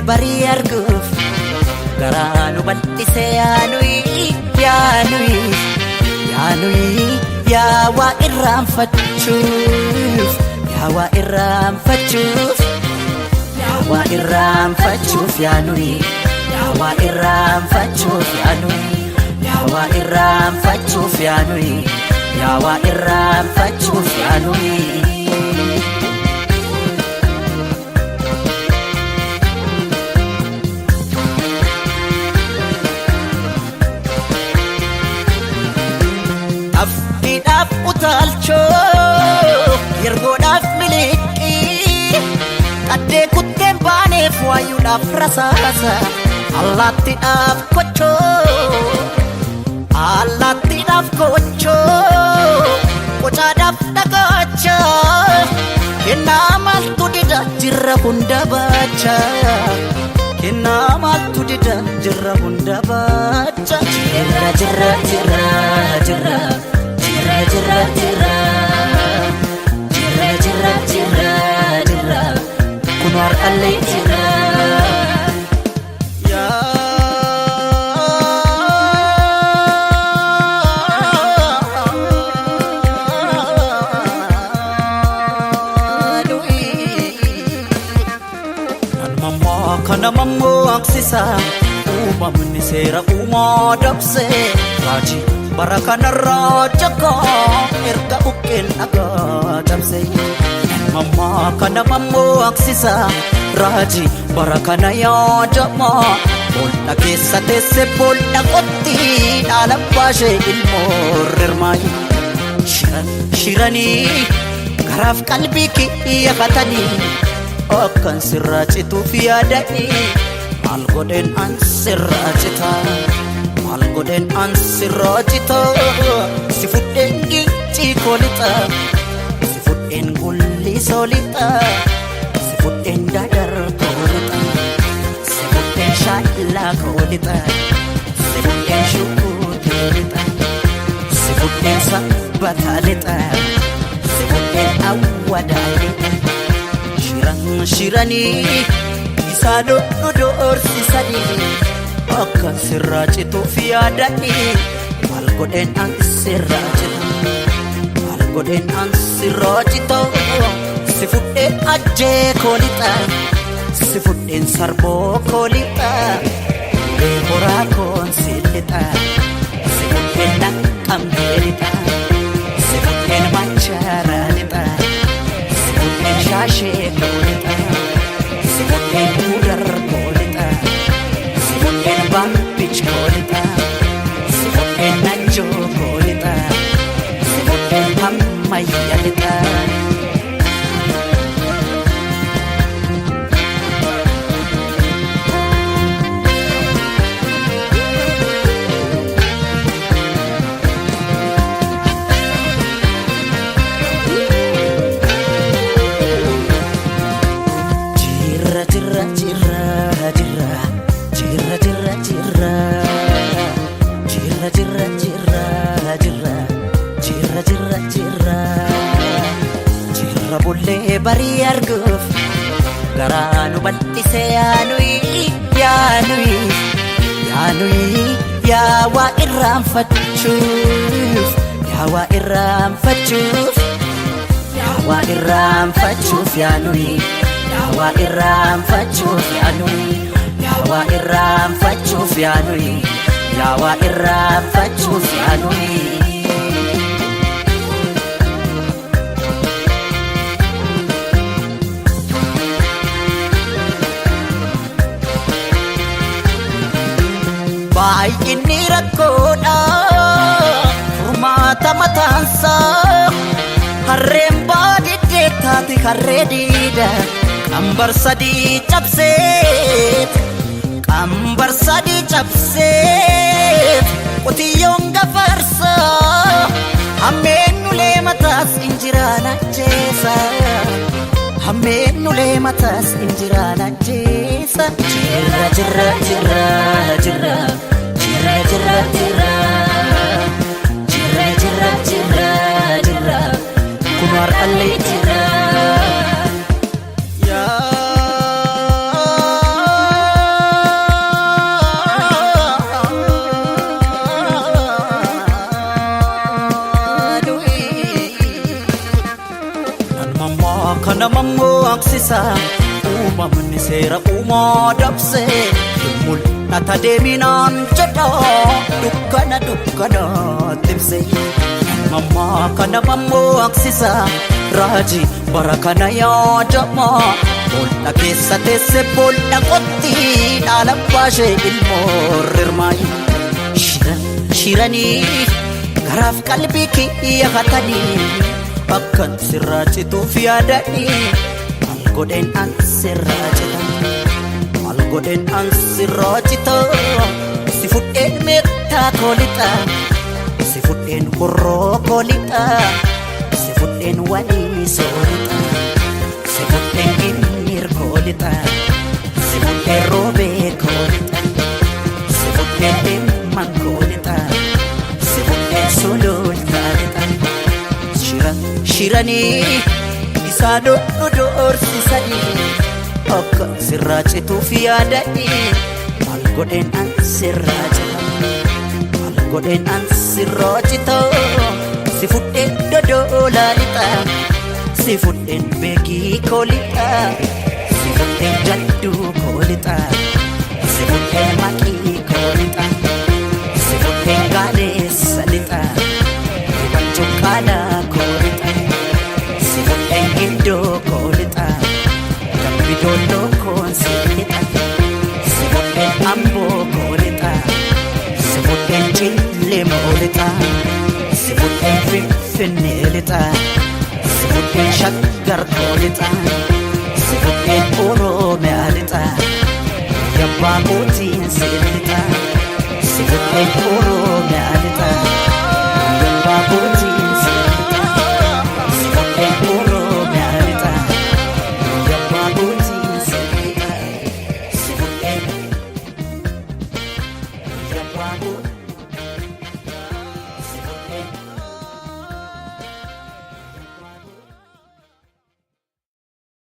Bari arguuf garaan bal'ise yaanuyi yaa waa irraanfachuuf yaanuyi yaa waa irraanfachuuf yaanuyi Afidaf utalcho yergodaf miliki Kadde kutten baanef waayudaf rasasa Allaatidaf kocho Qocaadaf dhagacha Kennaa maaltu dida jirra hunda bacha Kennaa maaltu dida jirra hunda bacha Jirra Kunwar alay jirra Kana mammo aksisa Uumamni seera uumaa dabse Raji barakana rajaka Erga bukkeen dhagaa dabse Mamma kana mammo aksisa Raji barakana yaadama Boolda keessa teesse boolda qotti Dhaala baashee ilmoo rirmaayi Shiranii garaaf qalbii kiyyafatanii Akkan sirraachituuf yaadani Maal godhen an sirraachita Si fudhen gincii koolixa Si fudhen gulli soolixa Si fudhen dadar koolixa Si fudhen shaallaa koolixa Si fudhen shukuuteelixa Si fudhen sabbataalixa Si fudhen awwadaalixa Shiranii isaa doorsisanii Akkan sirraachituuf yaadanii Maal godhen an sirraachita Si fudhen ajjee koolixa Si fudhen sarboo koolixa Ulee horaa koon silixa Si fudhen naqqambeelixa Si fudhen machaaraalixa Si fudhen shaashee koolixa Si fudhen mudar koolixa Si fudhen bampich koolixa Si fudhen najjoo koolixa Si fudhen hammayyalixa Jirra bullee barii arguuf garaanu bal'ise yaanuyi yaa waa irraanfachuuf yaanuyi yaa waa irraanfachuuf yaanuyi baay'inni rakkoodha furmaata mataansa harreen baadiddee taate harree diida qambar sadii cabseet qotiyyoon gafarsa hammeennulee mataas injiraan ajjeesa hammeennulee mataas injiraan ajjeesa jirra jirra jirra jirra jirra jirra jirra jirra jirra jirra jirra kun har'allee jirra kana mammoo aksisa uumamni seera uumaa dabse mul'ata deeminaan jedha dukkana tibse mammaa kana mammoo aksisa raajii bara kana yaadama boolla keessa teesse boolla qotti dhaala baashee ilmoo rirmaayi shiranii garaaf qalbii kiyya hatanii akkan sirraa cituuf yaadanii maal godheen an sirraa cita si fudheen meettaa koolixa si fudheen horroo koolixa si fudheen wanii soolixa si fudheen gimmir koolixa si fudheen roobee koolixa si fudheen dhimman koolixa si fudheen sulultaalixa shiranii isaa doorsisanii akka sirraa cituuf yaadanii maal godheen an sirraa cita si fudheen dodolaa lixa si fudheen beekii koolixa si fudheen jadduu koolixa si fudheen maqii koolixa si fudheen gaaleessa lixa cuqqaalaa koolixa si fudheen gindoo koolixa dambidolloo koonsi lixa si fudheen amboo koolixa si fudheen cillemoo lixa si fudheen finfinnee lixa si fudheen shaggar koolixa si fudheen oromiyaa lixa yabbaa